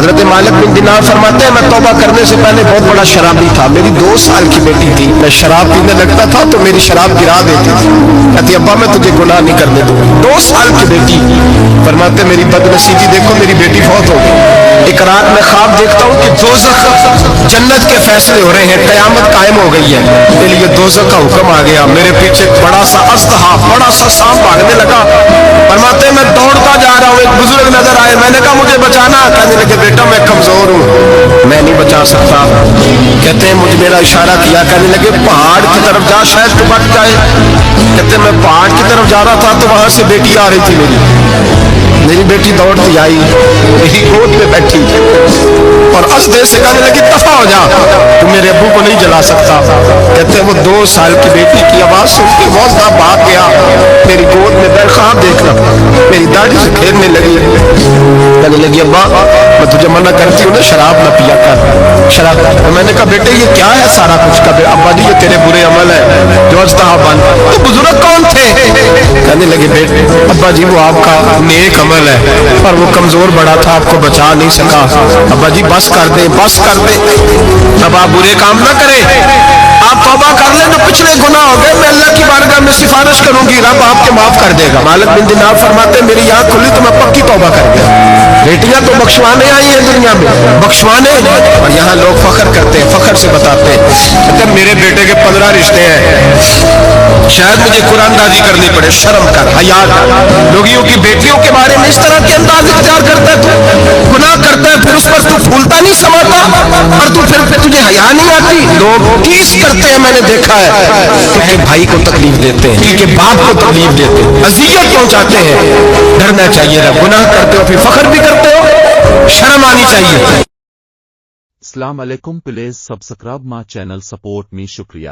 حضرت مالک بن دینار فرماتے ہیں میں توبہ کرنے سے پہلے بہت بڑا شرابی تھا، میری 2 سال کی بیٹی تھی، میں شراب پینے لگتا تھا تو میری شراب گرا دیتی تھی، کہتی ابا میں تجھے گناہ نہیں کرنے دوں گی۔ 2 سال کی بیٹی، فرماتے میری بد نصیبی دیکھو میری بیٹی فوت ہو گئی۔ ایک رات میں خواب دیکھتا ہوں کہ دوزخ جنت کے فیصلے ہو رہے ہیں، قیامت قائم ہو گئی ہے، میرے لیے دوزخ کا حکم آ گیا، میرے پیچھے بڑا سا اژدہا، بڑا سا سانپ بھاگنے لگا۔ فرماتے میں دوڑتا جا رہا ہوں، ایک بزرگ نظر آئے، میں نے کہا مجھے بچانا، کہنے لگے بیٹا میں کمزور ہوں، میں نہیں بچا سکتا۔ کہتے ہیں مجھے میرا اشارہ کیا، کہنے لگے پہاڑ کی طرف جا شاید تو بچ جائے۔ کہتے میں پہاڑ کی طرف جا رہا تھا تو وہاں سے بیٹی آ رہی تھی، میری بیٹی دوڑتی آئی، میری گود میں بیٹھی اور اسدے سے کہنے لگی دفع ہو جا، تو میرے ابو کو نہیں جلا سکتا۔ کہتے ہیں وہ 2 سال کی بیٹی کی آواز سن کے موزہ بھاگ گیا، میری گود میں بیٹھ خواب دیکھنا، میری داڑھی سے کھیلنے لگی، کہنے لگی ابا میں تجھے منع کرتی ہوں نا شراب نہ پیا کر، شراب۔ میں نے کہا بیٹے یہ کیا ہے سارا کچھ کا؟ ابا جی یہ تیرے برے عمل ہے جو اژدہا بن۔ تو بزرگ کون تھے؟ کہنے لگے بیٹے ابا جی وہ آپ کا نیک عمل ہے پر وہ کمزور بڑا تھا، آپ کو بچا نہیں سکا۔ ابا جی بس کر دیں، بس کر دیں، اب آپ برے کام نہ کریں، آپ توبہ کر لیں، جو پچھلے گناہ ہو گئے میں اللہ کی بارگاہ میں سفارش کروں گی، رب آپ کے معاف کر دے گا۔ مالک بن دینار فرماتے میری آنکھ کھلی تو میں پکی توبہ کر گیا۔ بیٹیاں تو بخشوانے آئی ہیں دنیا میں، بخشوانے، اور یہاں لوگ فخر کرتے ہیں، فخر سے بتاتے ہیں کہ میرے بیٹے کے 15 رشتے ہیں، شاید مجھے قرآن اندازی کرنی پڑے، شرم کر، حیا کر۔ لوگیوں کی بیٹیوں کے بارے میں اس طرح کے انداز اختیار کرتا ہے، تو گناہ کرتا ہے پھر اس پر تو پھولتا نہیں سماتا، اور تو پھر تجھے حیا نہیں آتی۔ لوگ ٹیس کرتے ہیں، میں نے دیکھا ہے، کہ بھائی کو تکلیف دیتے ہیں، کہ باپ کو تکلیف دیتے ہیں، اذیت پہنچاتے ہیں۔ ڈرنا چاہیے، رب گناہ کرتے ہو پھر فخر بھی کرتے ہو، شرم آنی چاہیے۔ السلام علیکم، please subscribe my channel, support me, شکریہ۔